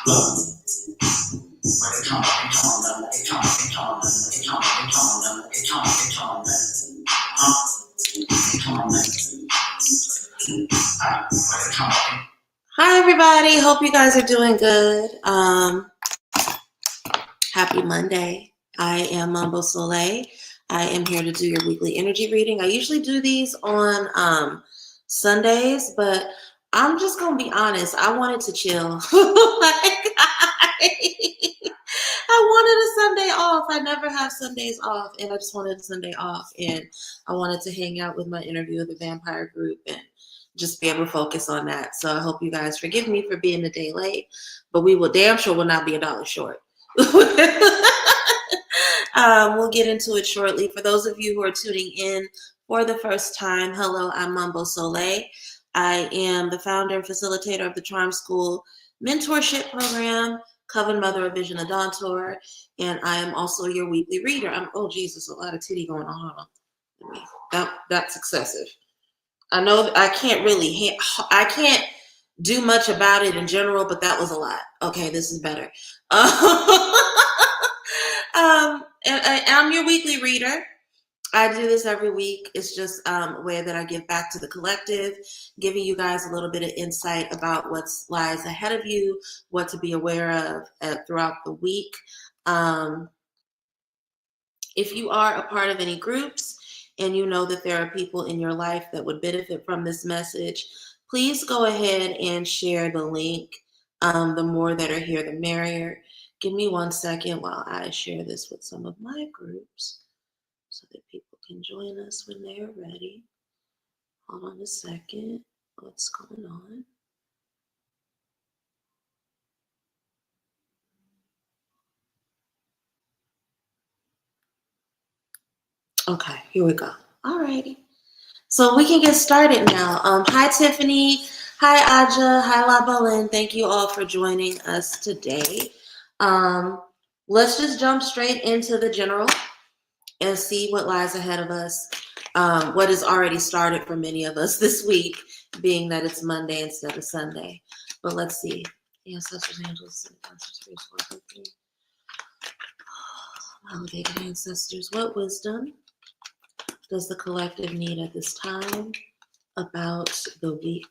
Hi, everybody. Hope you guys are doing good. Happy Monday. I am Mambo. I am here to do your weekly energy reading. I usually do these on Sundays, but I'm just going to be honest. I wanted to chill. I wanted a Sunday off. I never have Sundays off, and I just wanted a Sunday off. And I wanted to hang out with my interview with the vampire group and just be able to focus on that. So I hope you guys forgive me for being a day late, but we will damn sure will not be $1 short. We'll get into it shortly. For those of you who are tuning in for the first time, hello, I'm Mambo Soleil. I am the founder and facilitator of the Charm School mentorship program, Coven Mother of Vision Adontor, and I am also your weekly reader. Oh Jesus, a lot of titty going on. That's excessive. I know I can't do much about it in general, but that was a lot. Okay, this is better. And I'm your weekly reader. I do this every week. It's just a way that I give back to the collective, giving you guys a little bit of insight about what lies ahead of you, what to be aware of throughout the week. If you are a part of any groups and you know that there are people in your life that would benefit from this message, please go ahead and share the link. The more that are here, the merrier. Give me 1 second while I share this with some of my groups so that people can join us when they're ready. Hold on a second. What's going on? Okay, here we go. All righty. So we can get started now. Hi, Tiffany. Hi, Aja. Hi, La Balin. Thank you all for joining us today. Let's just jump straight into the general and see what lies ahead of us. What has already started for many of us this week, being that it's Monday instead of Sunday. But let's see. Ancestors, angels, ancestors, validated ancestors. What wisdom does the collective need at this time about the week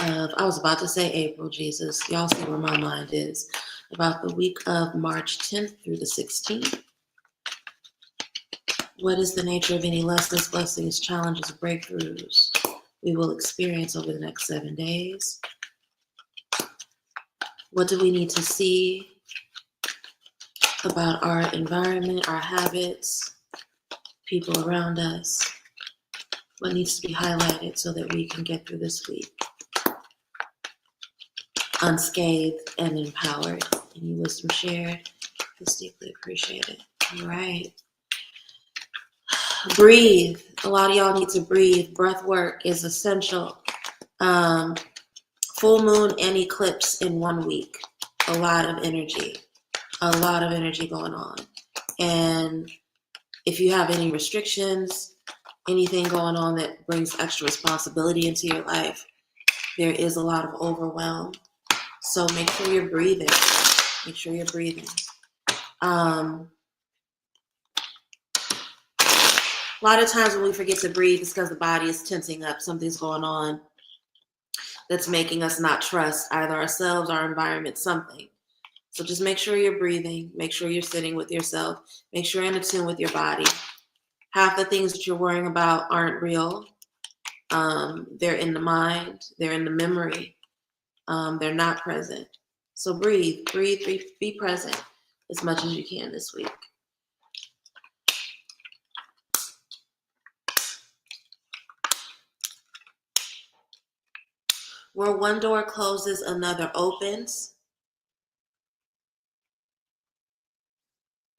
of, I was about to say April, Jesus. Y'all see where my mind is. About the week of March 10th through the 16th. What is the nature of any lessons, blessings, challenges, breakthroughs we will experience over the next 7 days? What do we need to see about our environment, our habits, people around us? What needs to be highlighted so that we can get through this week unscathed and empowered? Any wisdom shared is deeply appreciated. All right. Breathe. A lot of y'all need to breathe. Breath work is essential. Full moon and eclipse in 1 week. A lot of energy going on. And if you have any restrictions, anything going on that brings extra responsibility into your life, there is a lot of overwhelm. So make sure you're breathing. Make sure you're breathing. A lot of times when we forget to breathe, it's because the body is tensing up. Something's going on that's making us not trust either ourselves, our environment, something. So just make sure you're breathing. Make sure you're sitting with yourself. Make sure you're in tune with your body. Half the things that you're worrying about aren't real. They're in the mind. They're in the memory. They're not present. So breathe, be present as much as you can this week. Where one door closes, another opens.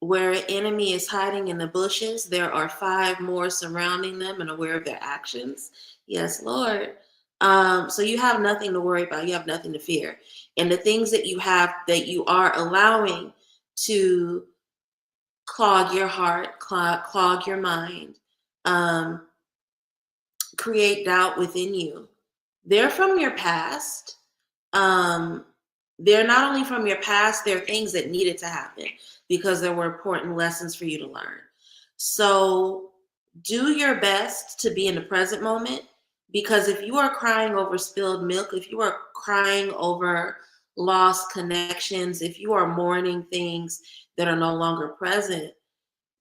Where an enemy is hiding in the bushes, there are 5 more surrounding them and aware of their actions. Yes, Lord. So you have nothing to worry about. You have nothing to fear. And the things that you have, that you are allowing to clog your heart, clog your mind, create doubt within you, they're from your past. They're not only from your past, they're things that needed to happen because there were important lessons for you to learn. So do your best to be in the present moment, because if you are crying over spilled milk, if you are crying over lost connections, if you are mourning things that are no longer present,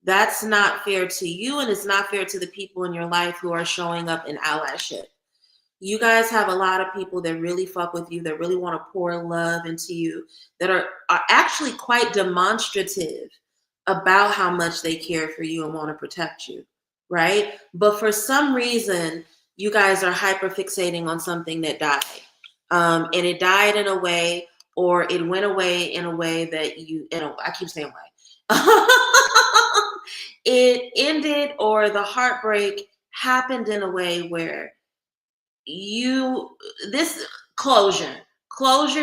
that's not fair to you, and it's not fair to the people in your life who are showing up in allyship. You guys have a lot of people that really fuck with you, that really want to pour love into you, that are actually quite demonstrative about how much they care for you and want to protect you, right? But for some reason, you guys are hyper fixating on something that died. And it died in a way, or it went away in a way that I keep saying way. It ended, or the heartbreak happened in a way where this closure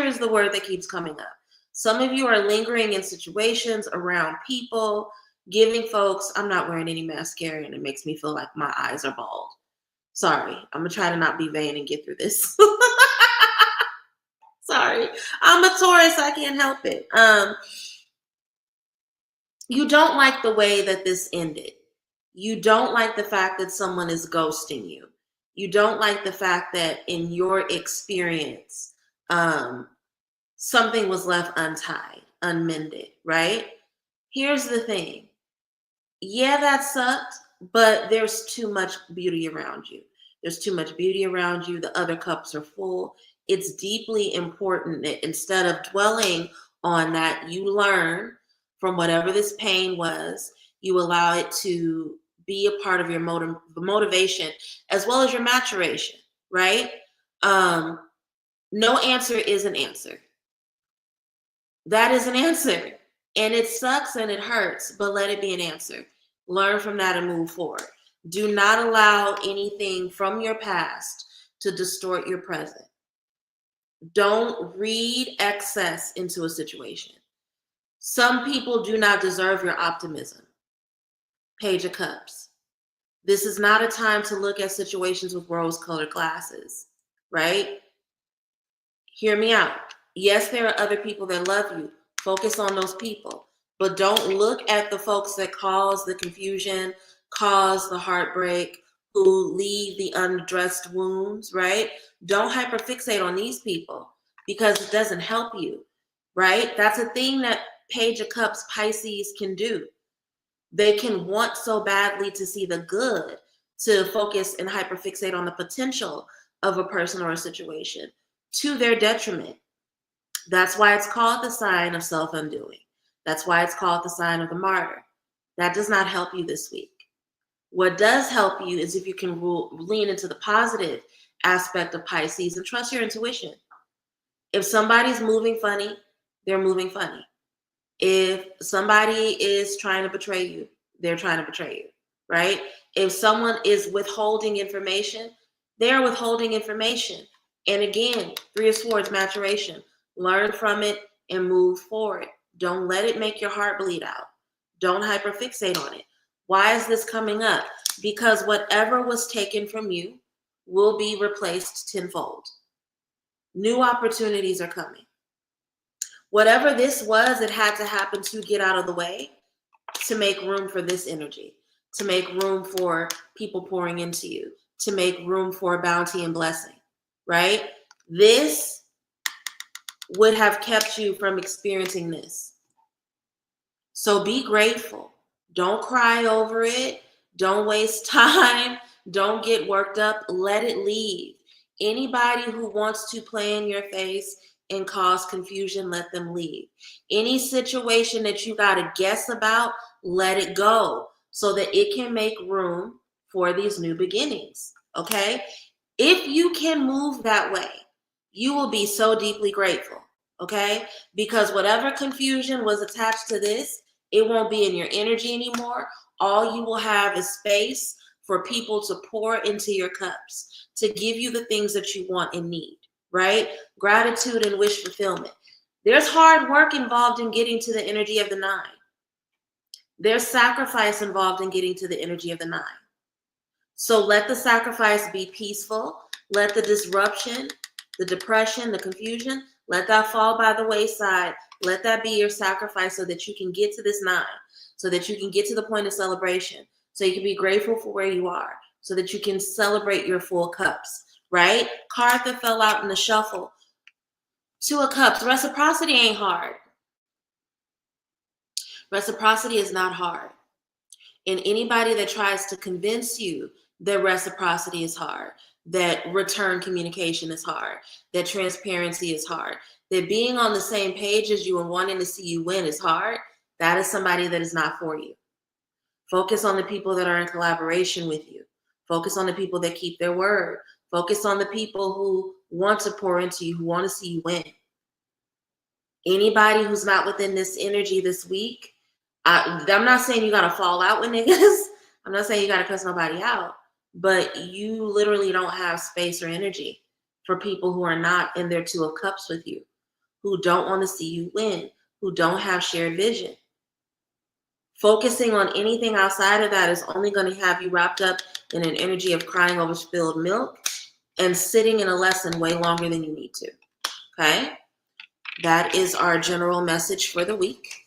is the word that keeps coming up. Some of you are lingering in situations around people, giving folks, I'm not wearing any mascara and it makes me feel like my eyes are bald. Sorry, I'm gonna try to not be vain and get through this. Sorry, I'm a Taurus, I can't help it. You don't like the way that this ended. You don't like the fact that someone is ghosting you. You don't like the fact that in your experience, something was left untied, unmended, right? Here's the thing. Yeah, that sucked, but there's too much beauty around you. There's too much beauty around you. The other cups are full. It's deeply important that instead of dwelling on that, you learn from whatever this pain was, you allow it to be a part of your motivation as well as your maturation, right? No answer is an answer. That is an answer. And it sucks and it hurts, but let it be an answer. Learn from that and move forward. Do not allow anything from your past to distort your present. Don't read excess into a situation. Some people do not deserve your optimism. Page of Cups. This is not a time to look at situations with rose-colored glasses, right? Hear me out. Yes, there are other people that love you. Focus on those people. But don't look at the folks that cause the confusion, cause the heartbreak, who leave the unaddressed wounds, right? Don't hyperfixate on these people because it doesn't help you, right? That's a thing that Page of Cups Pisces can do. They can want so badly to see the good, to focus and hyperfixate on the potential of a person or a situation to their detriment. That's why it's called the sign of self-undoing. That's why it's called the sign of the martyr. That does not help you this week. What does help you is if you can lean into the positive aspect of Pisces and trust your intuition. If somebody's moving funny, they're moving funny. If somebody is trying to betray you, they're trying to betray you, right? If someone is withholding information, they're withholding information. And again, 3 of Swords, maturation. Learn from it and move forward. Don't let it make your heart bleed out. Don't hyperfixate on it. Why is this coming up? Because whatever was taken from you will be replaced tenfold. New opportunities are coming. Whatever this was, it had to happen to get out of the way, to make room for this energy, to make room for people pouring into you, to make room for bounty and blessing, right? This would have kept you from experiencing this. So be grateful. Don't cry over it. Don't waste time. Don't get worked up. Let it leave. Anybody who wants to play in your face and cause confusion, let them leave. Any situation that you got to guess about, let it go so that it can make room for these new beginnings. Okay? If you can move that way, you will be so deeply grateful. Okay? Because whatever confusion was attached to this, it won't be in your energy anymore. All you will have is space for people to pour into your cups, to give you the things that you want and need, right? Gratitude and wish fulfillment. There's hard work involved in getting to the energy of the 9. There's sacrifice involved in getting to the energy of the 9. So let the sacrifice be peaceful. Let the disruption, the depression, the confusion, Let that fall by the wayside. Let that be your sacrifice so that you can get to this 9, so that you can get to the point of celebration, so you can be grateful for where you are, so that you can celebrate your full cups, right? Card that fell out in the shuffle. 2 of Cups. Reciprocity ain't hard. Reciprocity is not hard. And anybody that tries to convince you that reciprocity is hard, that return communication is hard, that transparency is hard, that being on the same page as you and wanting to see you win is hard, that is somebody that is not for you. Focus on the people that are in collaboration with you. Focus on the people that keep their word. Focus on the people who want to pour into you, who want to see you win. Anybody who's not within this energy this week, I'm not saying you gotta fall out with niggas. I'm not saying you gotta cuss nobody out, but you literally don't have space or energy for people who are not in their 2 of Cups with you, who don't want to see you win, who don't have shared vision. Focusing on anything outside of that is only going to have you wrapped up in an energy of crying over spilled milk and sitting in a lesson way longer than you need to. Okay? That is our general message for the week.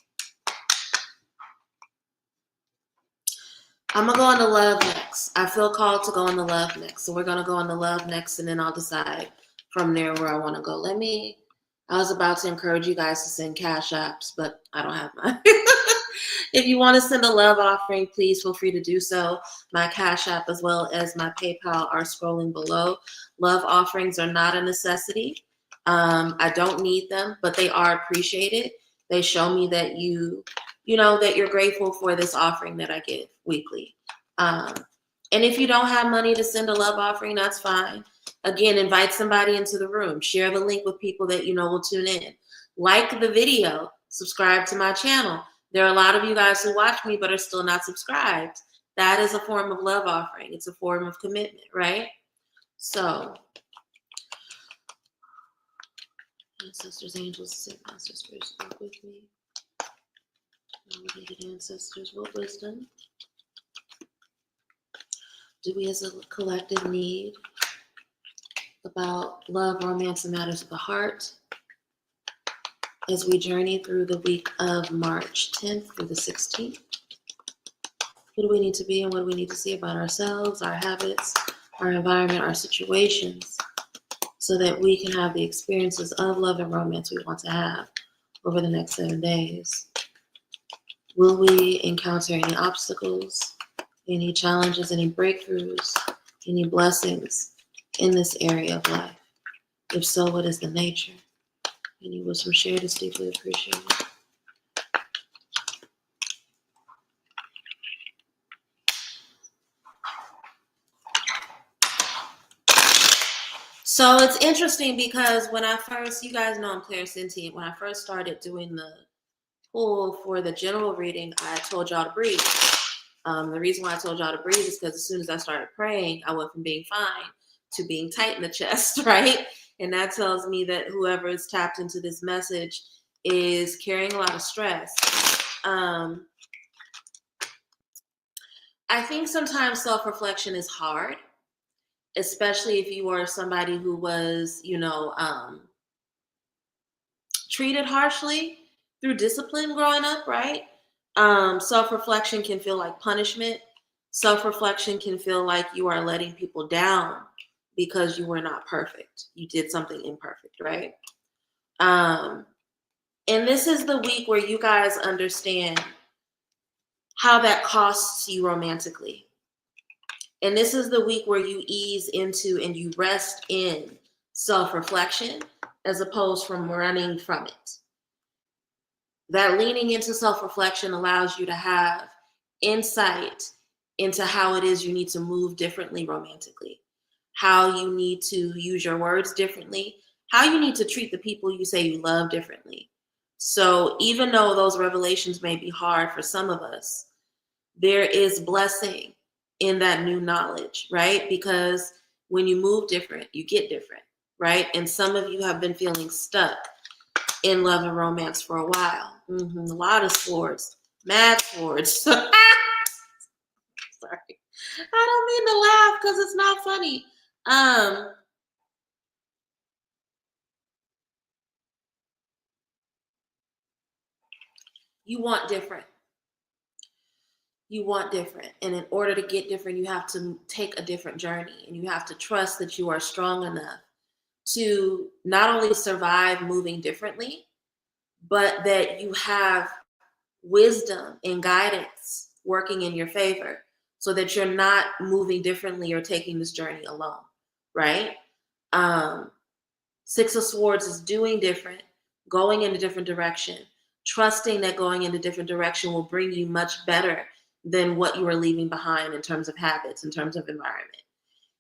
I'm going to go on to love next. I feel called to go on to love next. So we're going to go on to love next, and then I'll decide from there where I want to go. I was about to encourage you guys to send cash apps, but I don't have mine. If you want to send a love offering, please feel free to do so. My cash app as well as my PayPal are scrolling below. Love offerings are not a necessity. I don't need them, but they are appreciated. They show me that that you're grateful for this offering that I give weekly. And if you don't have money to send a love offering, that's fine. Again, invite somebody into the room. Share the link with people that you know will tune in. Like the video. Subscribe to my channel. There are a lot of you guys who watch me but are still not subscribed. That is a form of love offering. It's a form of commitment, right? So, ancestors, angels, sit masters, spirits, walk with me. Elevated ancestors, what wisdom do we as a collective need about love, romance, and matters of the heart as we journey through the week of March 10th through the 16th? Who do we need to be and what do we need to see about ourselves, our habits, our environment, our situations, so that we can have the experiences of love and romance we want to have over the next 7 days? Will we encounter any obstacles, any challenges, any breakthroughs, any blessings in this area of life? If so, what is the nature? Any wisdom shared is deeply appreciated. So it's interesting because when I first, you guys know I'm clairsentient, when I first started doing the pull for the general reading, I told y'all to breathe. The reason why I told y'all to breathe is because as soon as I started praying, I went from being fine to being tight in the chest, right? And that tells me that whoever is tapped into this message is carrying a lot of stress. I think sometimes self-reflection is hard, especially if you are somebody who was, treated harshly through discipline growing up, right? Self-reflection can feel like punishment. Self-reflection can feel like you are letting people down because you were not perfect. You did something imperfect, right? And this is the week where you guys understand how that costs you romantically. And this is the week where you ease into and you rest in self-reflection as opposed from running from it. That leaning into self-reflection allows you to have insight into how it is you need to move differently romantically, how you need to use your words differently, how you need to treat the people you say you love differently. So even though those revelations may be hard for some of us, there is blessing in that new knowledge, right? Because when you move different, you get different, right? And some of you have been feeling stuck in love and romance for a while. A lot of swords, mad swords. Sorry. I don't mean to laugh because it's not funny. You want different. You want different. And in order to get different, you have to take a different journey, and you have to trust that you are strong enough to not only survive moving differently, but that you have wisdom and guidance working in your favor so that you're not moving differently or taking this journey alone, right? Um, Six of Swords is doing different, going in a different direction, trusting that going in a different direction will bring you much better than what you are leaving behind in terms of habits, in terms of environment.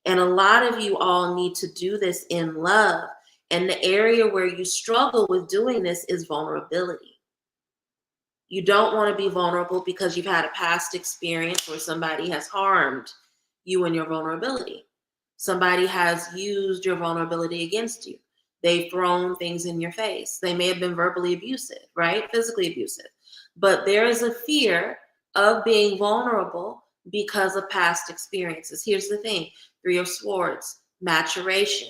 And a lot of you all need to do this in love. And the area where you struggle with doing this is vulnerability. You don't want to be vulnerable because you've had a past experience where somebody has harmed you in your vulnerability. Somebody has used your vulnerability against you. They've thrown things in your face. They may have been verbally abusive, right? Physically abusive. But there is a fear of being vulnerable because of past experiences. Here's the thing: Three of Swords, maturation.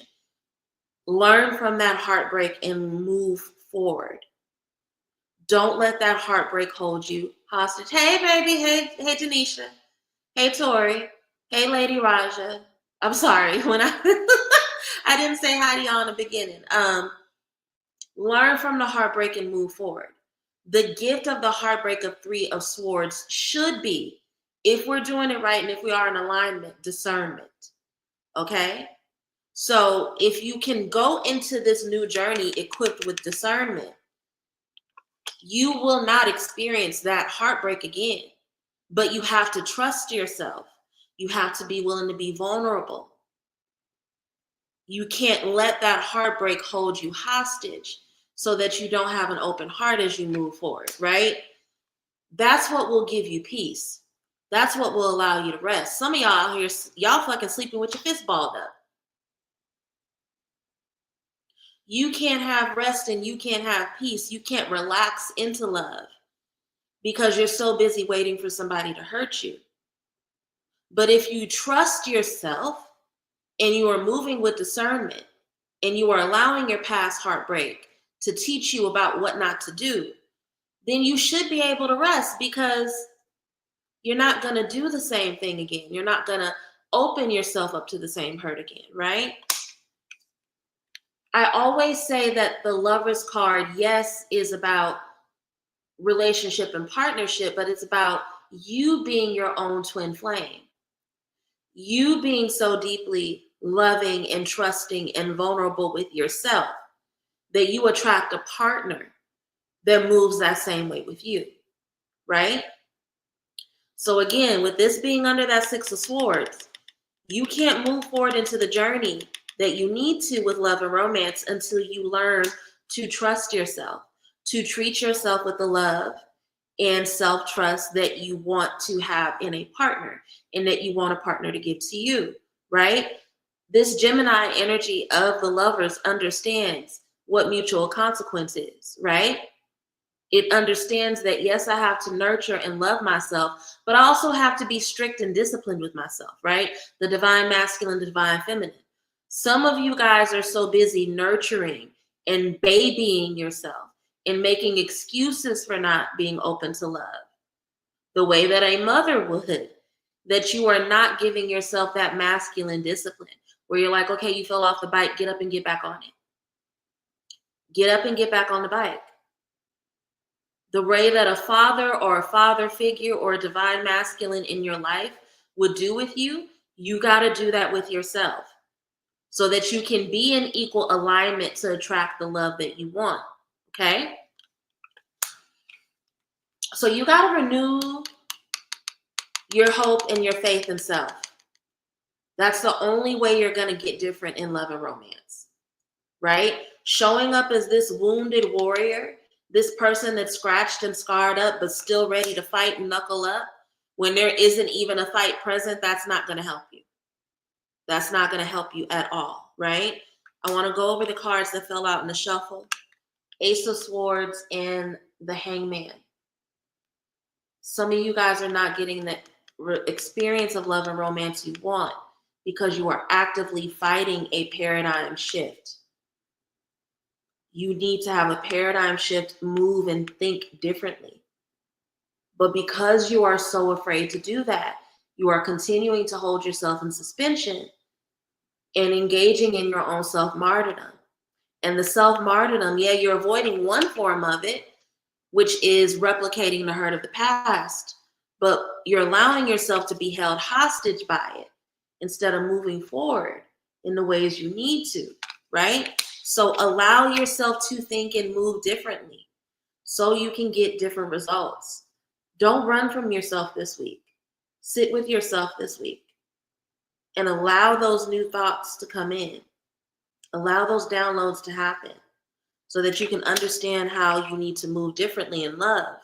Learn from that heartbreak and move forward. Don't let that heartbreak hold you hostage. Hey, baby. Hey, Denisha. Hey, Tori. Hey, Lady Raja. I'm sorry when I I didn't say hi to y'all in the beginning. Learn from the heartbreak and move forward. The gift of the heartbreak of Three of Swords should be, if we're doing it right and if we are in alignment, discernment. Okay? So if you can go into this new journey equipped with discernment, you will not experience that heartbreak again. But you have to trust yourself. You have to be willing to be vulnerable. You can't let that heartbreak hold you hostage so that you don't have an open heart as you move forward, right? That's what will give you peace. That's what will allow you to rest. Some of y'all out here, y'all fucking sleeping with your fist balled up. You can't have rest and you can't have peace. You can't relax into love because you're so busy waiting for somebody to hurt you. But if you trust yourself and you are moving with discernment and you are allowing your past heartbreak to teach you about what not to do, then you should be able to rest because you're not going to do the same thing again. You're not going to open yourself up to the same hurt again, right? I always say that the Lover's card, yes, is about relationship and partnership, but it's about you being your own twin flame. You being so deeply loving and trusting and vulnerable with yourself that you attract a partner that moves that same way with you, right? So again, with this being under that Six of Swords, you can't move forward into the journey that you need to with love and romance until you learn to trust yourself, to treat yourself with the love and self-trust that you want to have in a partner and that you want a partner to give to you, right? This Gemini energy of the Lovers understands what mutual consequence is, right? It understands that, yes, I have to nurture and love myself, but I also have to be strict and disciplined with myself, right? The divine masculine, the divine feminine. Some of you guys are so busy nurturing and babying yourself and making excuses for not being open to love, the way that a mother would, that you are not giving yourself that masculine discipline where you're like, okay, you fell off the bike, get up and get back on it. Get up and get back on the bike. The way that a father or a father figure or a divine masculine in your life would do with you, you got to do that with yourself so that you can be in equal alignment to attract the love that you want. Okay? So you got to renew your hope and your faith in self. That's the only way you're going to get different in love and romance, right? Showing up as this wounded warrior, this person that's scratched and scarred up, but still ready to fight and knuckle up when there isn't even a fight present, that's not going to help you. That's not going to help you at all, right? I want to go over the cards that fell out in the shuffle. Ace of Swords and the Hangman. Some of you guys are not getting the experience of love and romance you want because you are actively fighting a paradigm shift. You need to have a paradigm shift, move and think differently. But because you are so afraid to do that, you are continuing to hold yourself in suspension and engaging in your own self-martyrdom. And the self-martyrdom, yeah, you're avoiding one form of it, which is replicating the hurt of the past, but you're allowing yourself to be held hostage by it instead of moving forward in the ways you need to, right? So allow yourself to think and move differently so you can get different results. Don't run from yourself this week. Sit with yourself this week and allow those new thoughts to come in. Allow those downloads to happen so that you can understand how you need to move differently in love,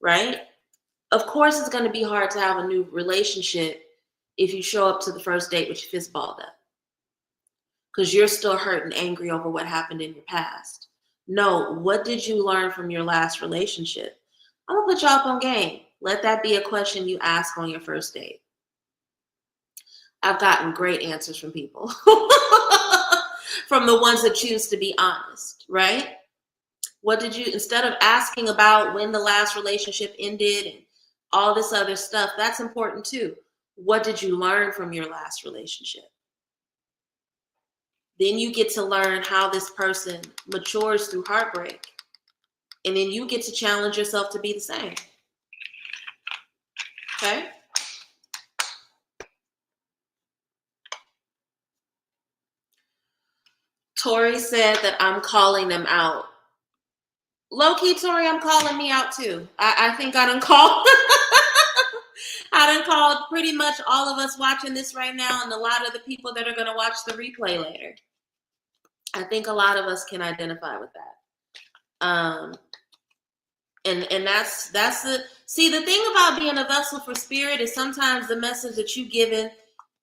right? Of course, it's going to be hard to have a new relationship if you show up to the first date with your fist balled up because you're still hurt and angry over what happened in your past. No, what did you learn from your last relationship? I'm going to put you up on game. Let that be a question you ask on your first date. I've gotten great answers from people, from the ones that choose to be honest, right? What did you, instead of asking about when the last relationship ended and all this other stuff, that's important too. What did you learn from your last relationship? Then you get to learn how this person matures through heartbreak. And then you get to challenge yourself to be the same. Okay? Tori said that I'm calling them out. Low-key, Tori, I'm calling me out too. I think I done called. I done called pretty much all of us watching this right now and a lot of the people that are going to watch the replay later. I think a lot of us can identify with that. And that's the thing about being a vessel for spirit is sometimes the message that you given,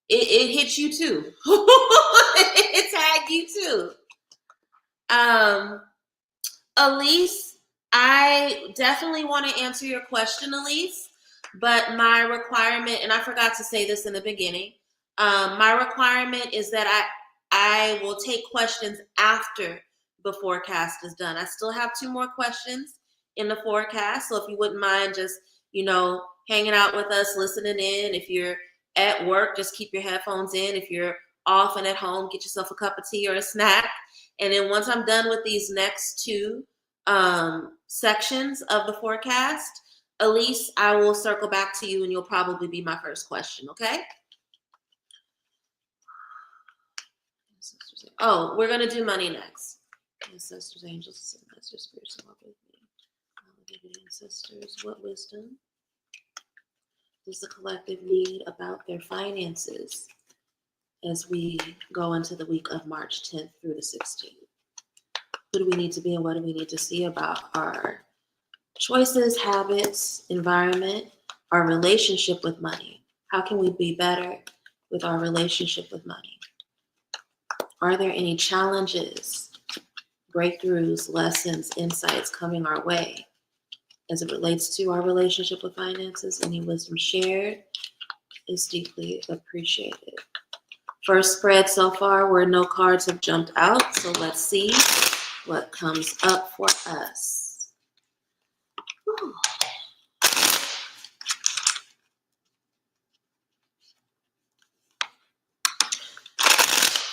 it hits you too. It tagged you too. Elise, I definitely want to answer your question, Elise, but my requirement, and I forgot to say this in the beginning, my requirement is that I will take questions after the forecast is done. I still have 2 more questions in the forecast, so if you wouldn't mind just, hanging out with us, listening in. If you're at work, just keep your headphones in. If you're off and at home, get yourself a cup of tea or a snack. And then once I'm done with these next 2 sections of the forecast, Elise, I will circle back to you and you'll probably be my first question, okay? Oh, we're going to do money next. Ancestors, angels, ancestors, spirits, walk with me. Ancestors, what wisdom does the collective need about their finances as we go into the week of March 10th through the 16th? Who do we need to be and what do we need to see about our choices, habits, environment, our relationship with money? How can we be better with our relationship with money? Are there any challenges, breakthroughs, lessons, insights coming our way as it relates to our relationship with finances? Any wisdom shared is deeply appreciated. First spread so far where no cards have jumped out, so let's see what comes up for us. Whew.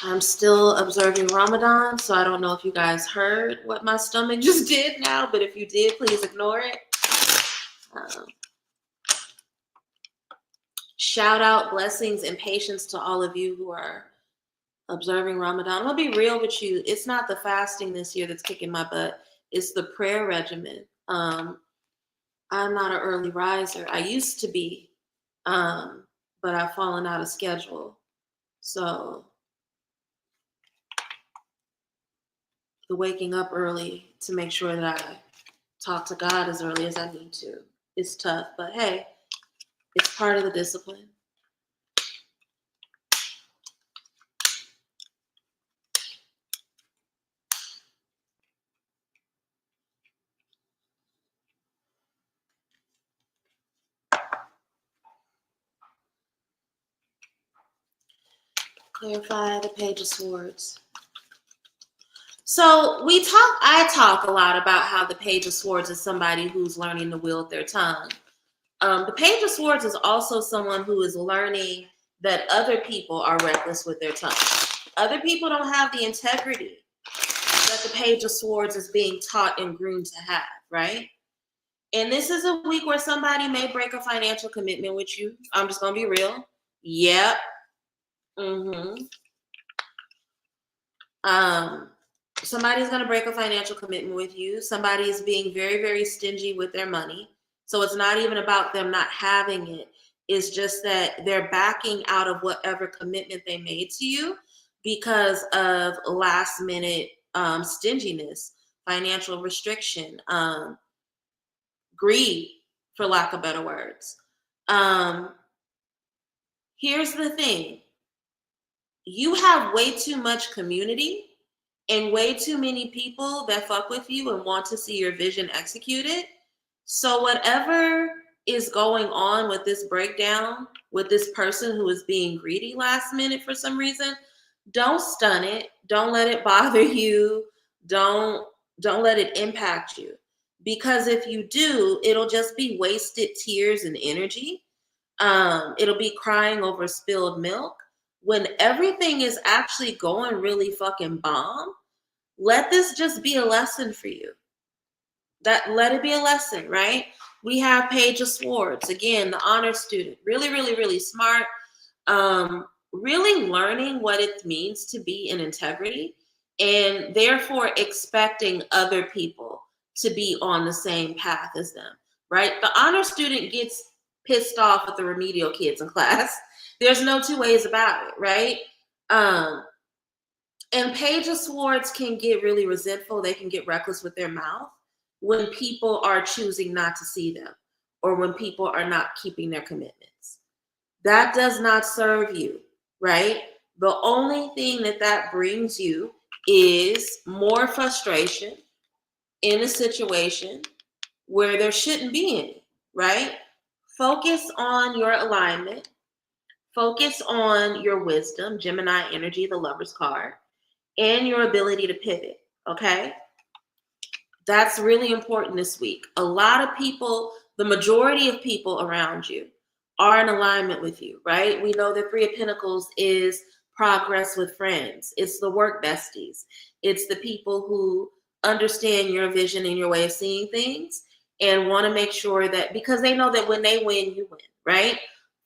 I'm still observing Ramadan, so I don't know if you guys heard what my stomach just did now, but if you did, please ignore it. Shout out, blessings, and patience to all of you who are observing Ramadan. I'm gonna be real with you. It's not the fasting this year that's kicking my butt. It's the prayer regimen. I'm not an early riser. I used to be, but I've fallen out of schedule. So the waking up early to make sure that I talk to God as early as I need to is tough, but hey, it's part of the discipline. Clarify the Page of Swords. So I talk a lot about how the Page of Swords is somebody who's learning to wield their tongue. The Page of Swords is also someone who is learning that other people are reckless with their tongue. Other people don't have the integrity that the Page of Swords is being taught and groomed to have, right? And this is a week where somebody may break a financial commitment with you. I'm just going to be real. Yep. Somebody's going to break a financial commitment with you. Somebody is being very, very stingy with their money. So it's not even about them not having it. It's just that they're backing out of whatever commitment they made to you because of last minute stinginess, financial restriction, greed, for lack of better words. Here's the thing. You have way too much community and way too many people that fuck with you and want to see your vision executed. So whatever is going on with this breakdown, with this person who is being greedy last minute for some reason, don't stun it. Don't let it bother you. Don't let it impact you. Because if you do, it'll just be wasted tears and energy. It'll be crying over spilled milk. When everything is actually going really fucking bomb, let this just be a lesson for you. Let it be a lesson, right? We have Page of Swords, again, the honor student, really, really, really smart, really learning what it means to be in integrity and therefore expecting other people to be on the same path as them, right? The honor student gets pissed off at the remedial kids in class. There's no two ways about it, right? And Page of Swords can get really resentful. They can get reckless with their mouth when people are choosing not to see them or when people are not keeping their commitments. That does not serve you, right? The only thing that brings you is more frustration in a situation where there shouldn't be any, right? Focus on your alignment. Focus on your wisdom, Gemini energy, the Lover's card, and your ability to pivot, okay? That's really important this week. A lot of people, the majority of people around you are in alignment with you, right? We know that Three of Pentacles is progress with friends. It's the work besties. It's the people who understand your vision and your way of seeing things and want to make sure that, because they know that when they win, you win, right?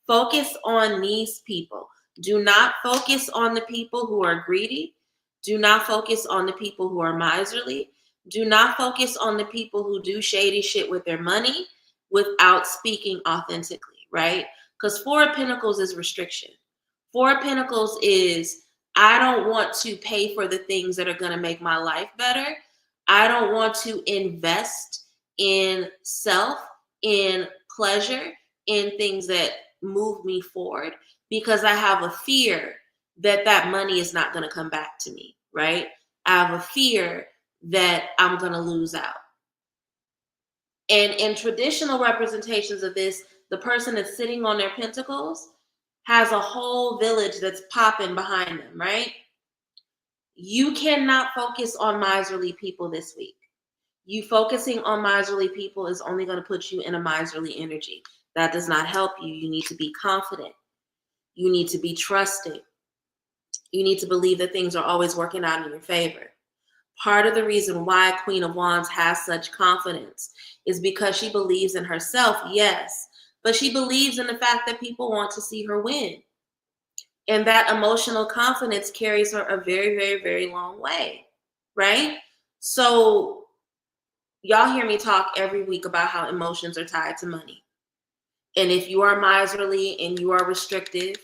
Focus on these people. Do not focus on the people who are greedy. Do not focus on the people who are miserly. Do not focus on the people who do shady shit with their money without speaking authentically, right? Because Four of Pentacles is restriction. Four of Pentacles is, I don't want to pay for the things that are going to make my life better. I don't want to invest in self, in pleasure, in things that move me forward because I have a fear that money is not going to come back to me, right? I have a fear that I'm going to lose out. And in traditional representations of this, the person that's sitting on their pentacles has a whole village that's popping behind them, right? You cannot focus on miserly people this week. You focusing on miserly people is only going to put you in a miserly energy. That does not help you. You need to be confident. You need to be trusting. You need to believe that things are always working out in your favor. Part of the reason why Queen of Wands has such confidence is because she believes in herself, yes, but she believes in the fact that people want to see her win. And that emotional confidence carries her a very, very, very long way, right? So y'all hear me talk every week about how emotions are tied to money. And if you are miserly and you are restrictive,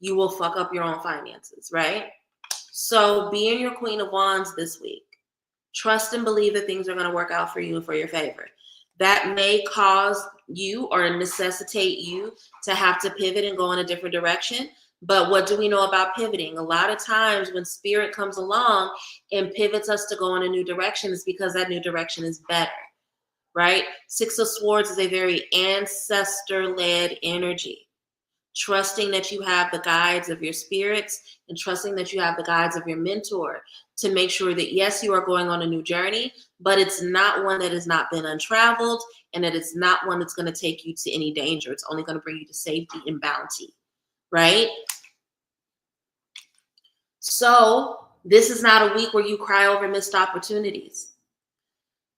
you will fuck up your own finances, right? So being your Queen of Wands this week, trust and believe that things are going to work out for you and for your favor. That may cause you or necessitate you to have to pivot and go in a different direction. But what do we know about pivoting? A lot of times when spirit comes along and pivots us to go in a new direction, it's because that new direction is better, right? Six of Swords is a very ancestor-led energy. Trusting that you have the guides of your spirits and trusting that you have the guides of your mentor to make sure that, yes, you are going on a new journey, but it's not one that has not been untraveled, and that it's not one that's going to take you to any danger. It's only going to bring you to safety and bounty, right? So this is not a week where you cry over missed opportunities.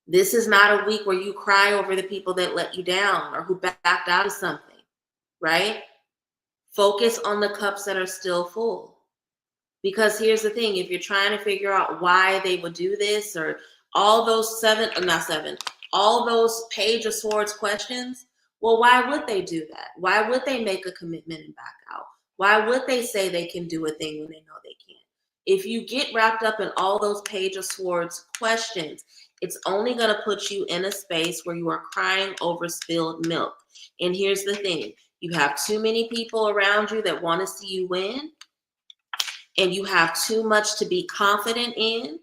This is not a week where you cry over the people that let you down or who backed out of something, right? Focus on the cups that are still full. Because here's the thing, if you're trying to figure out why they would do this, or all those all those Page of Swords questions, well, why would they do that? Why would they make a commitment and back out? Why would they say they can do a thing when they know they can't? If you get wrapped up in all those Page of Swords questions, it's only going to put you in a space where you are crying over spilled milk. And here's the thing, you have too many people around you that want to see you win, and you have too much to be confident in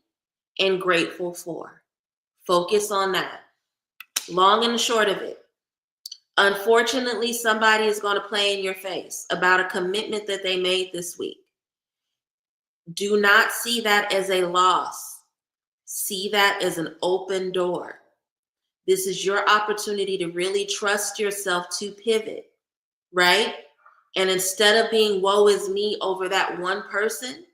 and grateful for. Focus on that. Long and short of it, unfortunately, somebody is going to play in your face about a commitment that they made this week. Do not see that as a loss. See that as an open door. This is your opportunity to really trust yourself to pivot, right? And instead of being woe is me over that one person,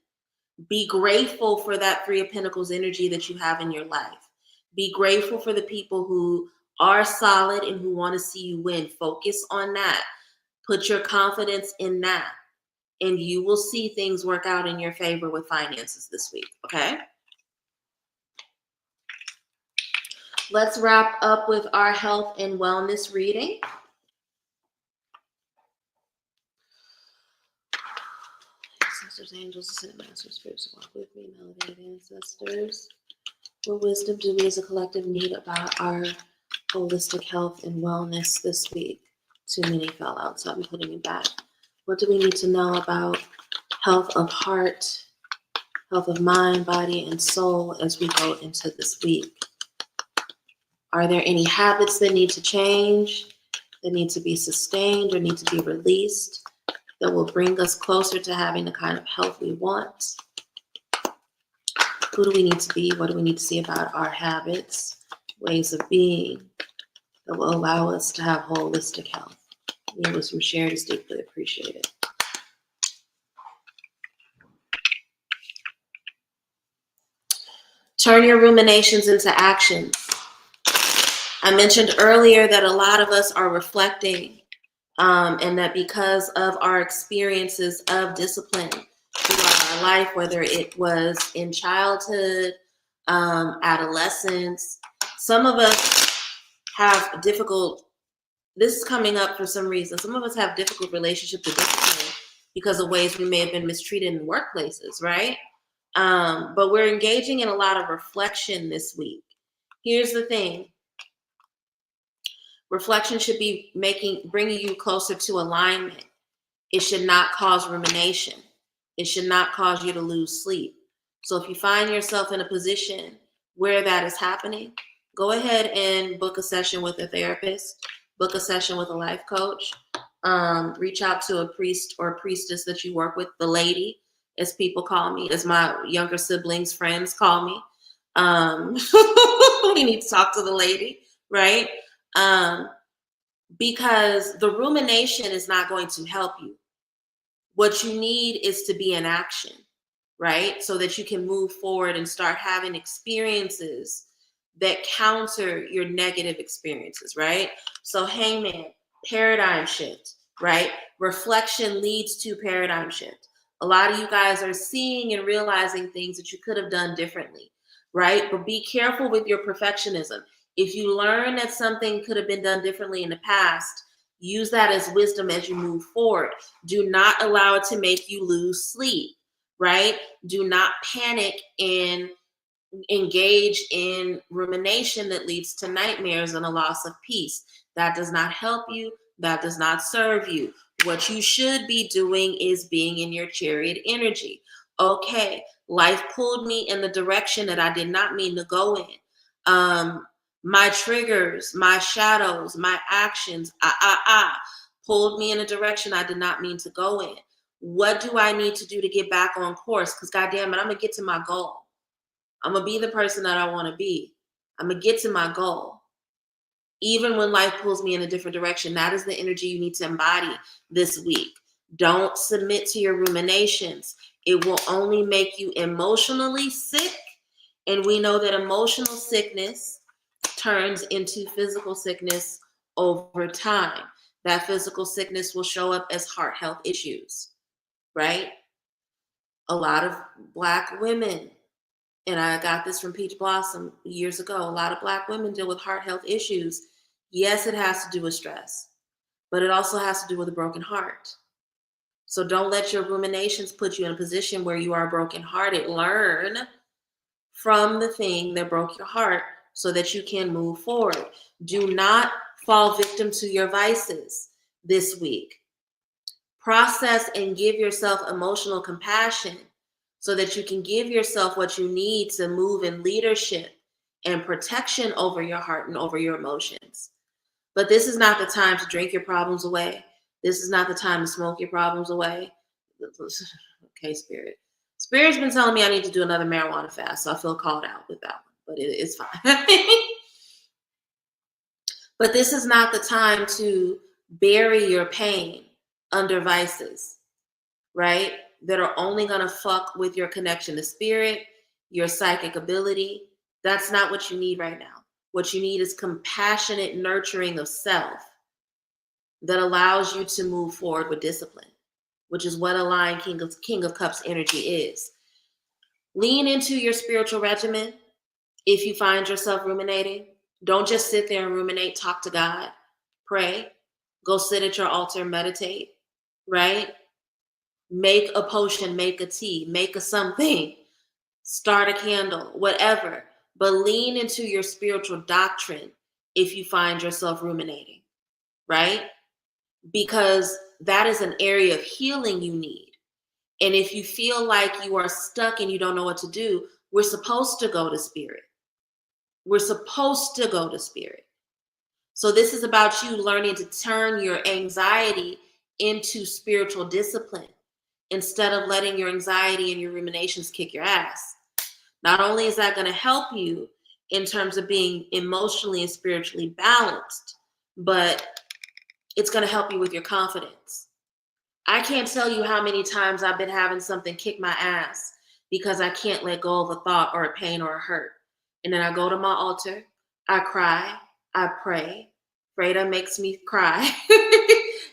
be grateful for that Three of Pentacles energy that you have in your life. Be grateful for the people who are solid and who want to see you win. Focus on that. Put your confidence in that, and you will see things work out in your favor with finances this week, okay? Let's wrap up with our health and wellness reading. Ancestors, angels, ascended masters, spirits, walk with me, elevated ancestors. What wisdom do we as a collective need about our holistic health and wellness this week? Too many fell out, so I'm putting it back. What do we need to know about health of heart, health of mind, body, and soul as we go into this week? Are there any habits that need to change, that need to be sustained, or need to be released, that will bring us closer to having the kind of health we want? Who do we need to be? What do we need to see about our habits, ways of being that will allow us to have holistic health? It was shared is deeply appreciated. Turn your ruminations into actions. I mentioned earlier that a lot of us are reflecting, and that because of our experiences of discipline throughout our life, whether it was in childhood, adolescence, some of us have this is coming up for some reason, some of us have difficult relationships with discipline because of ways we may have been mistreated in workplaces, right? But we're engaging in a lot of reflection this week. Here's the thing. Reflection should be bringing you closer to alignment. It should not cause rumination. It should not cause you to lose sleep. So if you find yourself in a position where that is happening, go ahead and book a session with a therapist, book a session with a life coach, reach out to a priest or a priestess that you work with, the lady, as people call me, as my younger siblings' friends call me. We need to talk to the lady, right? Because the rumination is not going to help you. What you need is to be in action, right? So that you can move forward and start having experiences that counter your negative experiences, right? So, Hangman, paradigm shift, right? Reflection leads to paradigm shift. A lot of you guys are seeing and realizing things that you could have done differently, right? But be careful with your perfectionism. If you learn that something could have been done differently in the past, use that as wisdom as you move forward. Do not allow it to make you lose sleep, right? Do not panic and engage in rumination that leads to nightmares and a loss of peace. That does not help you. That does not serve you. What you should be doing is being in your chariot energy. Okay, life pulled me in the direction that I did not mean to go in. My triggers, my shadows, my actions, pulled me in a direction I did not mean to go in. What do I need to do to get back on course? Because goddamn it, I'm gonna get to my goal. I'm going to be the person that I want to be. I'm going to get to my goal. Even when life pulls me in a different direction, that is the energy you need to embody this week. Don't submit to your ruminations. It will only make you emotionally sick. And we know that emotional sickness turns into physical sickness over time. That physical sickness will show up as heart health issues, right? A lot of Black women, and I got this from Peach Blossom years ago, a lot of Black women deal with heart health issues. Yes, it has to do with stress, but it also has to do with a broken heart. So don't let your ruminations put you in a position where you are brokenhearted. Learn from the thing that broke your heart so that you can move forward. Do not fall victim to your vices this week. Process and give yourself emotional compassion so that you can give yourself what you need to move in leadership and protection over your heart and over your emotions. But this is not the time to drink your problems away. This is not the time to smoke your problems away. Okay, Spirit. Spirit's been telling me I need to do another marijuana fast, so I feel called out with that one, but it's fine. But this is not the time to bury your pain under vices, right? That are only going to fuck with your connection to spirit, your psychic ability. That's not what you need right now. What you need is compassionate nurturing of self that allows you to move forward with discipline, which is what aligned King of Cups energy is. Lean into your spiritual regimen if you find yourself ruminating. Don't just sit there and ruminate. Talk to God. Pray. Go sit at your altar and meditate, right? Make a potion, make a tea, make a something, start a candle, whatever. But lean into your spiritual doctrine if you find yourself ruminating, right? Because that is an area of healing you need. And if you feel like you are stuck and you don't know what to do, we're supposed to go to spirit. We're supposed to go to spirit. So this is about you learning to turn your anxiety into spiritual discipline instead of letting your anxiety and your ruminations kick your ass. Not only is that going to help you in terms of being emotionally and spiritually balanced, but it's going to help you with your confidence. I can't tell you how many times I've been having something kick my ass because I can't let go of a thought or a pain or a hurt. And then I go to my altar, I cry, I pray. Freda makes me cry.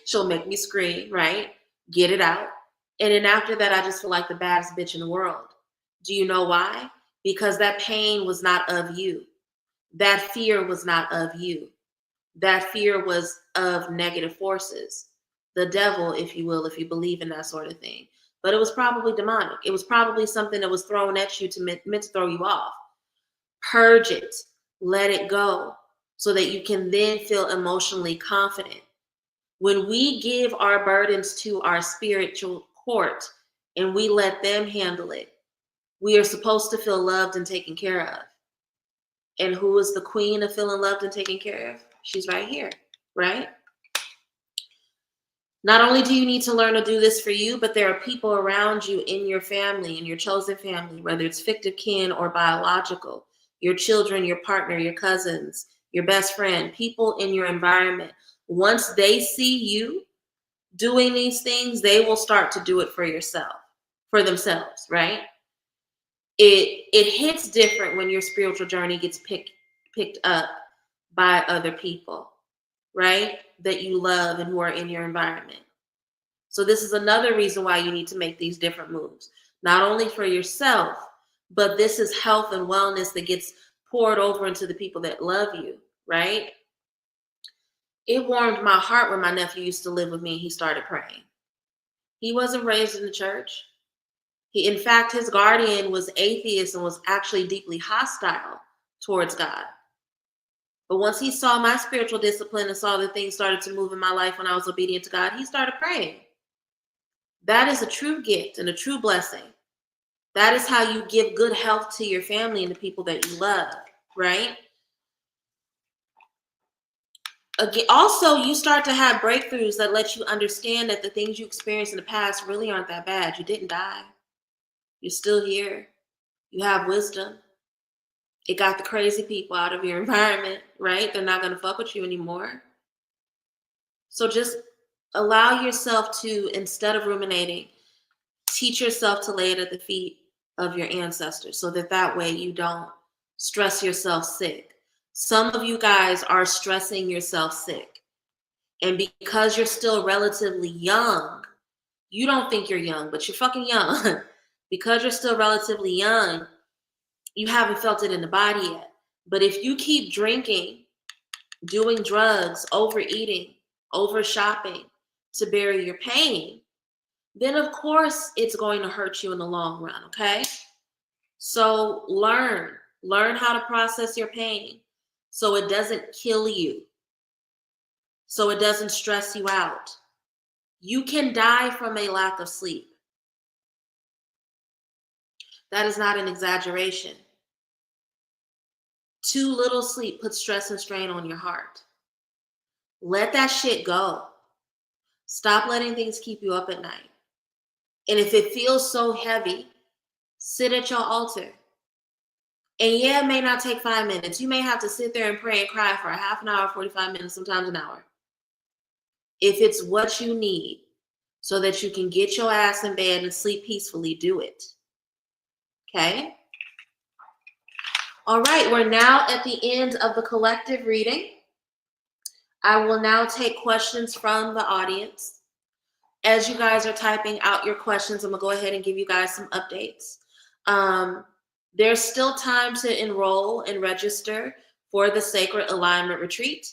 She'll make me scream, right? Get it out. And then after that, I just feel like the baddest bitch in the world. Do you know why? Because that pain was not of you. That fear was not of you. That fear was of negative forces. The devil, if you will, if you believe in that sort of thing. But it was probably demonic. It was probably something that was thrown at you meant to throw you off. Purge it. Let it go so that you can then feel emotionally confident. When we give our burdens to our spiritual court and we let them handle it, we are supposed to feel loved and taken care of. And who is the queen of feeling loved and taken care of? She's right here, right? Not only do you need to learn to do this for you, but there are people around you in your family, in your chosen family, whether it's fictive kin or biological, your children, your partner, your cousins, your best friend, people in your environment. Once they see you doing these things, they will start to do it for themselves, right? It hits different when your spiritual journey gets picked up by other people, right? That you love and who are in your environment. So this is another reason why you need to make these different moves, not only for yourself, but this is health and wellness that gets poured over into the people that love you, right? It warmed my heart when my nephew used to live with me and he started praying. He wasn't raised in the church. In fact, his guardian was atheist and was actually deeply hostile towards God. But once he saw my spiritual discipline and saw that things started to move in my life when I was obedient to God, he started praying. That is a true gift and a true blessing. That is how you give good health to your family and the people that you love, right? Again, also, you start to have breakthroughs that let you understand that the things you experienced in the past really aren't that bad. You didn't die. You're still here. You have wisdom. It got the crazy people out of your environment, right? They're not going to fuck with you anymore. So just allow yourself to, instead of ruminating, teach yourself to lay it at the feet of your ancestors so that way you don't stress yourself sick. Some of you guys are stressing yourself sick. And because you're still relatively young, you don't think you're young, but you're fucking young. Because you're still relatively young, you haven't felt it in the body yet. But if you keep drinking, doing drugs, overeating, over shopping to bury your pain, then of course it's going to hurt you in the long run, okay? So learn how to process your pain so it doesn't kill you, so it doesn't stress you out. You can die from a lack of sleep. That is not an exaggeration. Too little sleep puts stress and strain on your heart. Let that shit go. Stop letting things keep you up at night. And if it feels so heavy, sit at your altar. And yeah, it may not take 5 minutes. You may have to sit there and pray and cry for a half an hour, 45 minutes, sometimes an hour. If it's what you need so that you can get your ass in bed and sleep peacefully, do it. Okay? All right, we're now at the end of the collective reading. I will now take questions from the audience. As you guys are typing out your questions, I'm going to go ahead and give you guys some updates. There's still time to enroll and register for the Sacred Alignment Retreat.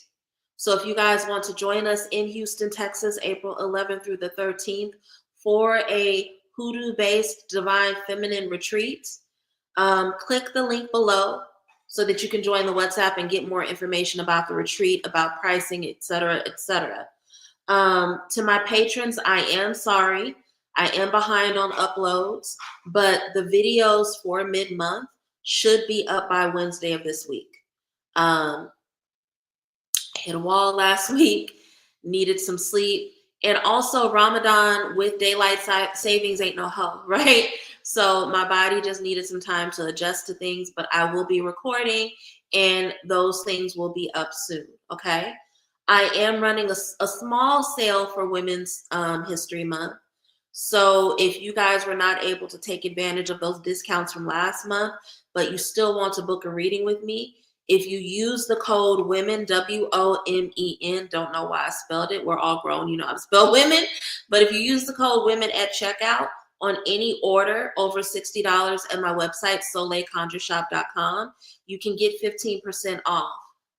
So if you guys want to join us in Houston, Texas, April 11th through the 13th for a hoodoo-based divine feminine retreat, click the link below so that you can join the WhatsApp and get more information about the retreat, about pricing, etc., etc. To my patrons, I am sorry. I am behind on uploads, but the videos for mid-month should be up by Wednesday of this week. Hit a wall last week, needed some sleep, and also Ramadan with daylight savings ain't no hoe, right? So my body just needed some time to adjust to things, but I will be recording and those things will be up soon, okay? I am running a small sale for Women's History Month. So if you guys were not able to take advantage of those discounts from last month, but you still want to book a reading with me, if you use the code WOMEN, WOMEN, don't know why I spelled it. We're all grown, you know how to spell women. But if you use the code WOMEN at checkout on any order over $60 at my website, soleilconjureshop.com, you can get 15% off,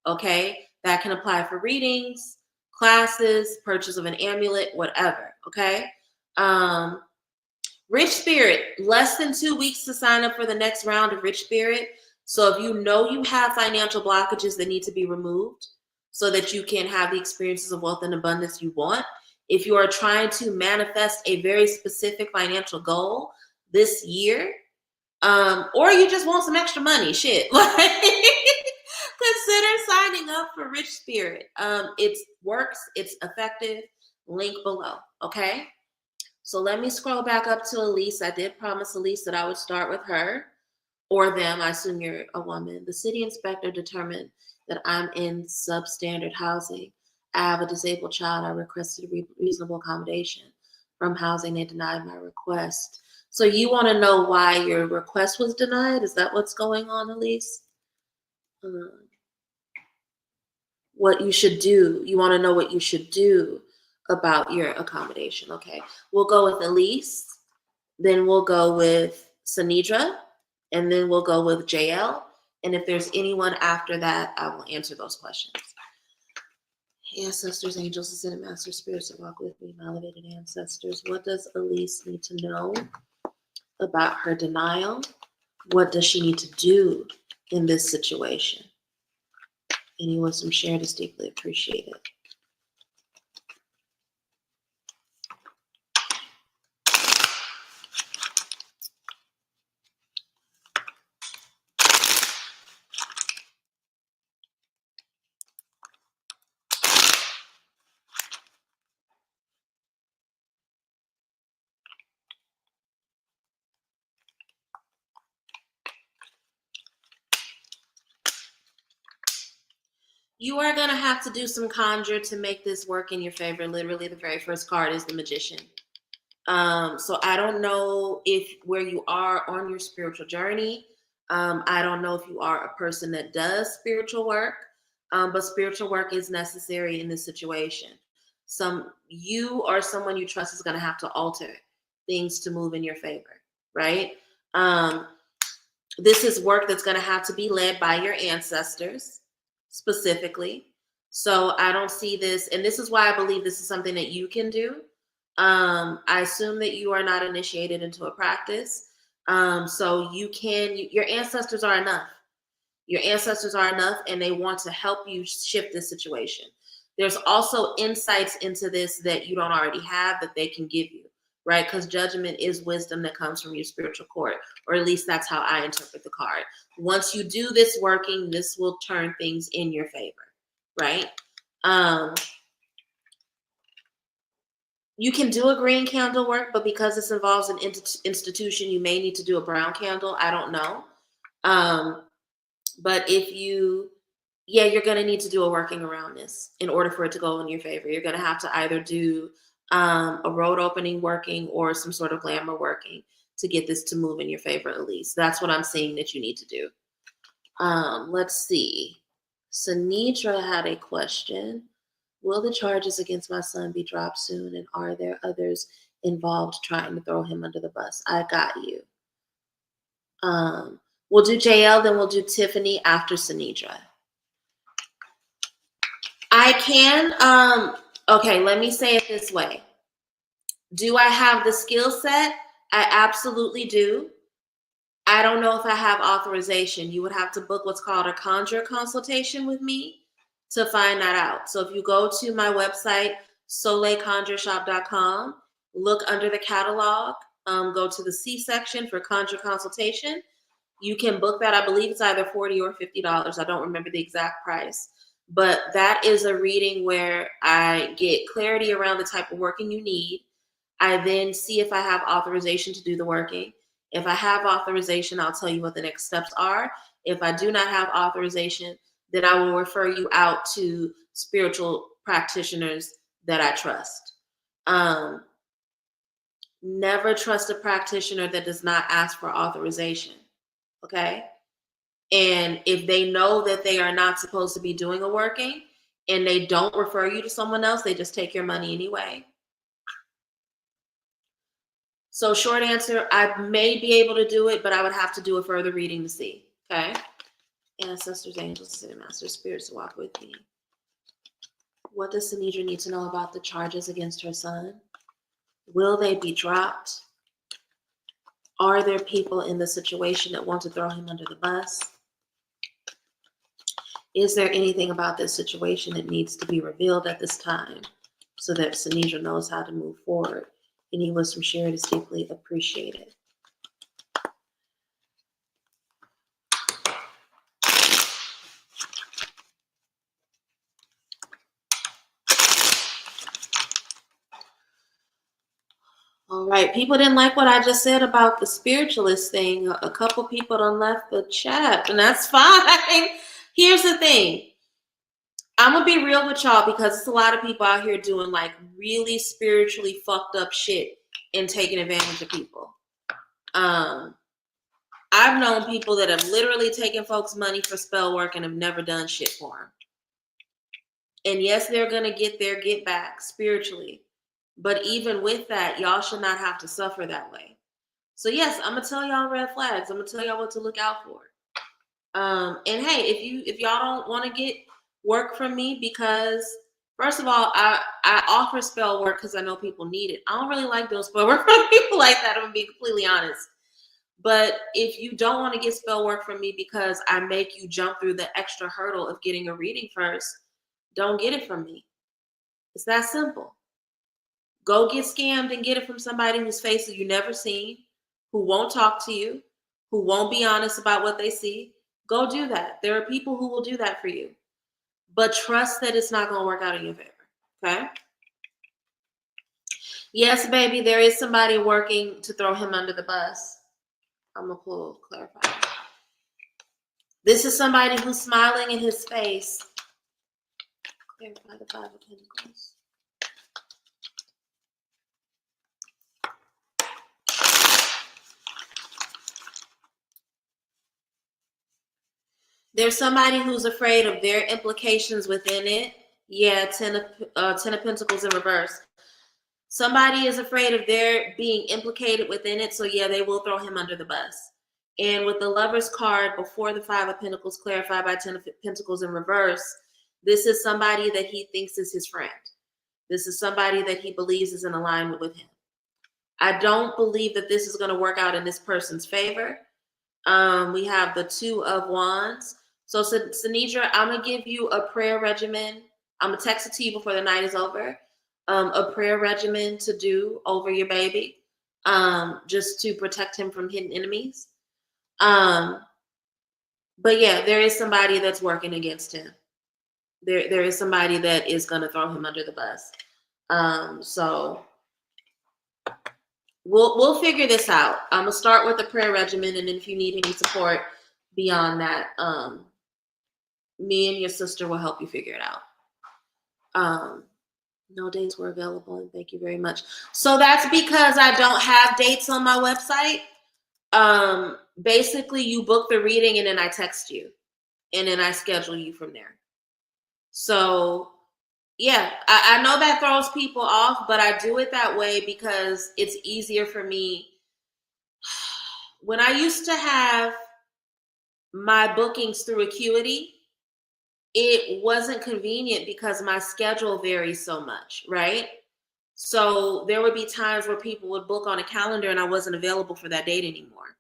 okay? That can apply for readings, classes, purchase of an amulet, whatever, okay? Rich Spirit, less than 2 weeks to sign up for the next round of Rich Spirit. So if you know you have financial blockages that need to be removed so that you can have the experiences of wealth and abundance you want, if you are trying to manifest a very specific financial goal this year, or you just want some extra money, shit, like consider signing up for Rich Spirit. It works, it's effective. Link below, okay? So let me scroll back up to Elise. I did promise Elise that I would start with her or them. I assume you're a woman. The city inspector determined that I'm in substandard housing. I have a disabled child. I requested reasonable accommodation from housing. They denied my request. So you want to know why your request was denied? Is that what's going on, Elise? What you should do. You want to know what you should do about your accommodation. Okay, we'll go with Elise, then we'll go with Sanidra, and then we'll go with JL. And if there's anyone after that, I will answer those questions. Ancestors, angels, ascended master spirits that walk with me, my elevated ancestors. What does Elise need to know about her denial? What does she need to do in this situation? Any wisdom shared is deeply appreciated. You are going to have to do some conjure to make this work in your favor. Literally, the very first card is the Magician. So I don't know if where you are on your spiritual journey. I don't know if you are a person that does spiritual work, but spiritual work is necessary in this situation. You or someone you trust is going to have to alter things to move in your favor, right? Um, this is work that's going to have to be led by your ancestors specifically. So I don't see this, and this is why I believe this is something that you can do. I assume that you are not initiated into a practice. So your ancestors are enough. Your ancestors are enough, and they want to help you shift this situation. There's also insights into this that you don't already have that they can give you, right? Because judgment is wisdom that comes from your spiritual court, or at least that's how I interpret the card. Once you do this working, this will turn things in your favor, right? You can do a green candle work, but because this involves an institution, you may need to do a brown candle. I don't know. But you're going to need to do a working around this in order for it to go in your favor. You're going to have to either do a road opening working or some sort of glamour working to get this to move in your favor, at least. That's what I'm seeing that you need to do. Let's see. Sanidra had a question. Will the charges against my son be dropped soon? And are there others involved trying to throw him under the bus? I got you. We'll do JL, then we'll do Tiffany after Sanidra. I can, okay, let me say it this way. Do I have the skill set? I absolutely do. I don't know if I have authorization. You would have to book what's called a conjure consultation with me to find that out. So if you go to my website, soleilconjureshop.com, look under the catalog, go to the C section for conjure consultation. You can book that. I believe it's either $40 or $50. I don't remember the exact price. But that is a reading where I get clarity around the type of working you need. I then see if I have authorization to do the working. If I have authorization, I'll tell you what the next steps are. If I do not have authorization, then I will refer you out to spiritual practitioners that I trust. Never trust a practitioner that does not ask for authorization. Okay? And if they know that they are not supposed to be doing a working and they don't refer you to someone else, they just take your money anyway. So short answer, I may be able to do it, but I would have to do a further reading to see. Okay? Ancestors, angels, and master spirits walk with me. What does Sanidra need to know about the charges against her son? Will they be dropped? Are there people in the situation that want to throw him under the bus? Is there anything about this situation that needs to be revealed at this time so that Sanidra knows how to move forward? Any wisdom shared is deeply appreciated. All right, people didn't like what I just said about the spiritualist thing. A couple people done left the chat, and that's fine. Here's the thing. I'm gonna be real with y'all because it's a lot of people out here doing like really spiritually fucked up shit and taking advantage of people. I've known people that have literally taken folks' money for spell work and have never done shit for them. And yes, they're gonna get their get back spiritually. But even with that, y'all should not have to suffer that way. So yes, I'm gonna tell y'all red flags. I'm gonna tell y'all what to look out for. And hey, if y'all don't want to get work from me, because first of all, I offer spell work because I know people need it. I don't really like doing spell work from people like that. I'm gonna be completely honest. But if you don't want to get spell work from me because I make you jump through the extra hurdle of getting a reading first, don't get it from me. It's that simple. Go get scammed and get it from somebody whose face you never seen, who won't talk to you, who won't be honest about what they see. Go do that. There are people who will do that for you. But trust that it's not going to work out in your favor. Okay? Yes, baby, there is somebody working to throw him under the bus. I'm going to clarify. This is somebody who's smiling in his face Verify the Five of Pentacles. There's somebody who's afraid of their implications within it. Yeah, Ten of Pentacles in reverse. Somebody is afraid of their being implicated within it, so yeah, they will throw him under the bus. And with the Lover's card before the Five of Pentacles, clarified by Ten of Pentacles in reverse, this is somebody that he thinks is his friend. This is somebody that he believes is in alignment with him. I don't believe that this is going to work out in this person's favor. We have the Two of Wands. So, Sinidra, I'm going to give you a prayer regimen. I'm going to text it to you before the night is over. A prayer regimen to do over your baby, just to protect him from hidden enemies. But yeah, there is somebody that's working against him. There is somebody that is going to throw him under the bus. So we'll figure this out. I'm gonna start with the prayer regimen, and then if you need any support beyond that, me and your sister will help you figure it out. No dates were available, and thank you very much. So that's because I don't have dates on my website. Basically, you book the reading, and then I text you, and then I schedule you from there. So yeah, I know that throws people off, but I do it that way because it's easier for me. When I used to have my bookings through Acuity, it wasn't convenient because my schedule varies so much, right? So there would be times where people would book on a calendar and I wasn't available for that date anymore.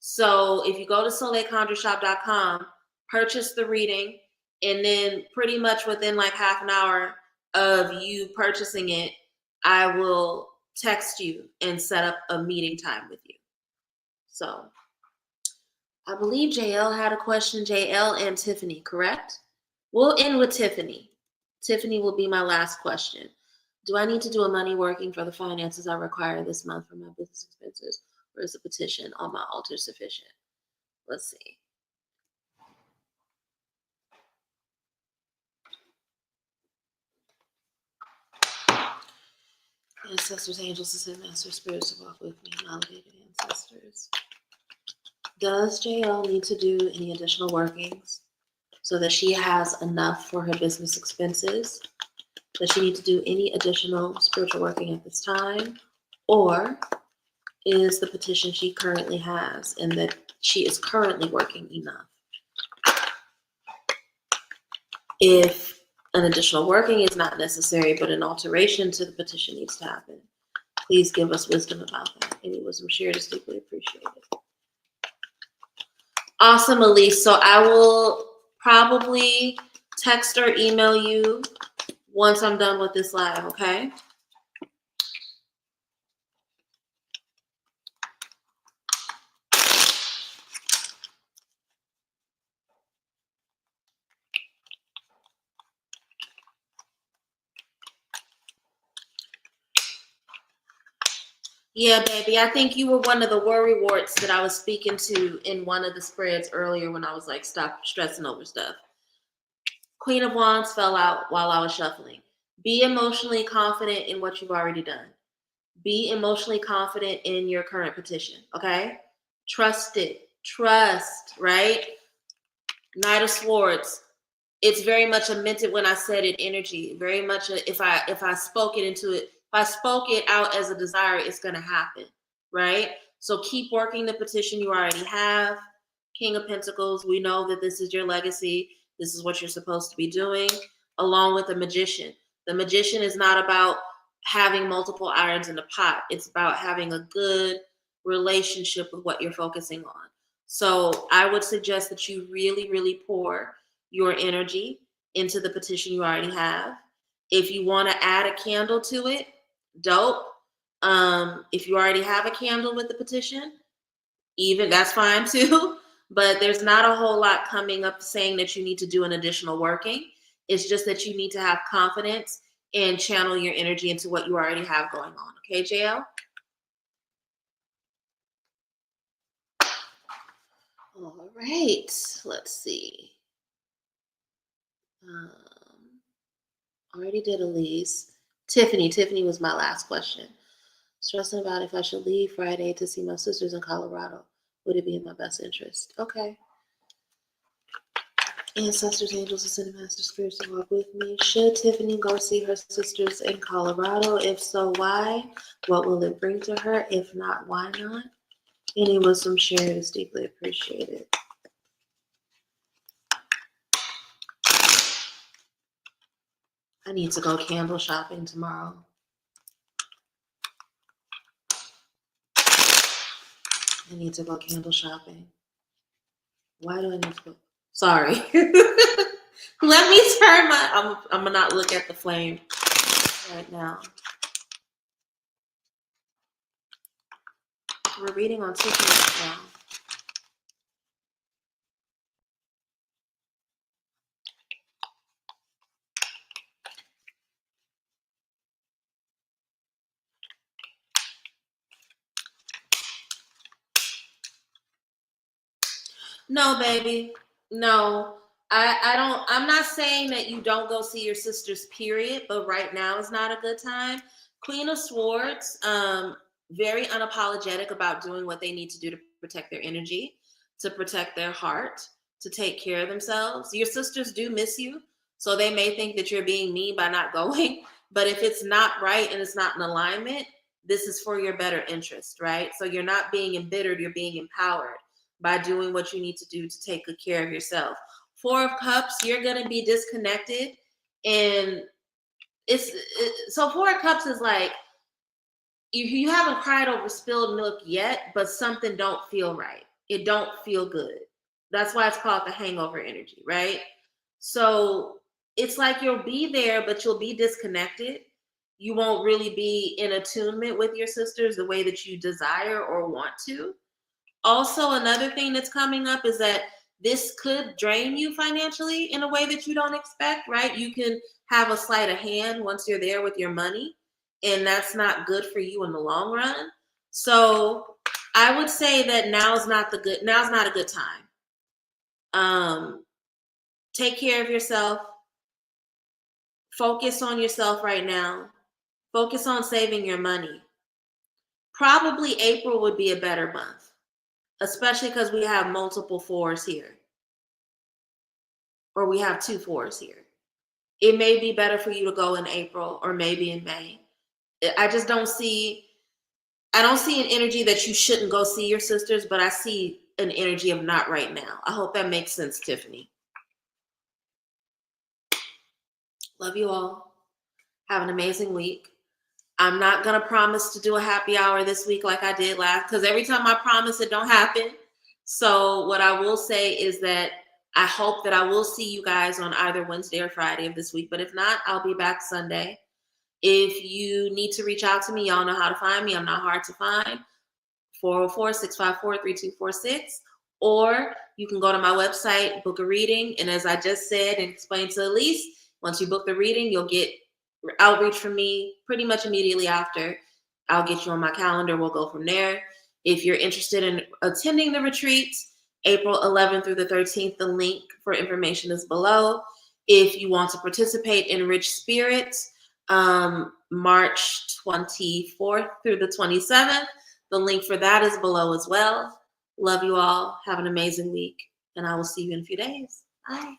So if you go to soleilconjureshop.com, purchase the reading, and then pretty much within like half an hour of you purchasing it, I will text you and set up a meeting time with you. So I believe JL had a question. JL and Tiffany, correct? We'll end with Tiffany. Tiffany will be my last question. Do I need to do a money working for the finances I require this month for my business expenses, or is a petition on my altar sufficient? Let's see. Ancestors, angels, ascended masters, spirits to walk with me, elevated ancestors. Does JL need to do any additional workings so that she has enough for her business expenses? Does she need to do any additional spiritual working at this time? Or is the petition she currently has and that she is currently working enough? If an additional working is not necessary, but an alteration to the petition needs to happen, please give us wisdom about that. Any wisdom shared is deeply appreciated. Awesome, Elise. So I will probably text or email you once I'm done with this live, okay? Yeah, baby. I think you were one of the worry warts that I was speaking to in one of the spreads earlier when I was like, stop stressing over stuff. Queen of Wands fell out while I was shuffling. Be emotionally confident in what you've already done. Be emotionally confident in your current petition, okay? Trust it. Trust, right? Knight of Swords. It's very much a meant it when I said it energy. Very much if I spoke it into it, if I spoke it out as a desire, it's going to happen, right? So keep working the petition you already have. King of Pentacles, we know that this is your legacy. This is what you're supposed to be doing, along with the Magician. The Magician is not about having multiple irons in the pot. It's about having a good relationship with what you're focusing on. So I would suggest that you really, really pour your energy into the petition you already have. If you want to add a candle to it, dope. If you already have a candle with the petition, even that's fine too. But there's not a whole lot coming up saying that you need to do an additional working. It's just that you need to have confidence and channel your energy into what you already have going on. Okay, JL? All right, let's see. Already did Elise. Tiffany. Tiffany was my last question. Stressing about if I should leave Friday to see my sisters in Colorado. Would it be in my best interest? Okay. Ancestors, angels, ascended masters, spirits to walk with me. Should Tiffany go see her sisters in Colorado? If so, why? What will it bring to her? If not, why not? Any wisdom shared is deeply appreciated. I need to go candle shopping tomorrow. I need to go candle shopping. Why do I need to go? Sorry. Let me turn my. I'm gonna not look at the flame right now. We're reading on Tiffany's now. No, baby. No. I don't, I'm not saying that you don't go see your sisters, period, but right now is not a good time. Queen of Swords, very unapologetic about doing what they need to do to protect their energy, to protect their heart, to take care of themselves. Your sisters do miss you, so they may think that you're being mean by not going, but if it's not right and it's not in alignment, this is for your better interest, right? So you're not being embittered, you're being empowered by doing what you need to do to take good care of yourself. Four of Cups, you're going to be disconnected. And so Four of Cups is like, you haven't cried over spilled milk yet, but something don't feel right. It don't feel good. That's why it's called the hangover energy, right? So it's like you'll be there, but you'll be disconnected. You won't really be in attunement with your sisters the way that you desire or want to. Also, another thing that's coming up is that this could drain you financially in a way that you don't expect, right? You can have a sleight of hand once you're there with your money, and that's not good for you in the long run. So I would say that now's not a good time. Take care of yourself. Focus on yourself right now. Focus on saving your money. Probably April would be a better month, especially because we have multiple fours here, or we have two fours here. It may be better for you to go in April or maybe in May. I just don't see, I don't see an energy that you shouldn't go see your sisters, but I see an energy of not right now. I hope that makes sense, Tiffany. Love you all. Have an amazing week. I'm not going to promise to do a happy hour this week like I did last, because every time I promise it don't happen. So what I will say is that I hope that I will see you guys on either Wednesday or Friday of this week. But if not, I'll be back Sunday. If you need to reach out to me, y'all know how to find me. I'm not hard to find. 404-654-3246. Or you can go to my website, book a reading. And as I just said and explained to Elise, once you book the reading, you'll get outreach from me pretty much immediately after. I'll get you on my calendar. We'll go from there. If you're interested in attending the retreats, April 11th through the 13th, the link for information is below. If you want to participate in Rich Spirits, March 24th through the 27th, the link for that is below as well. Love you all. Have an amazing week, and I will see you in a few days. Bye.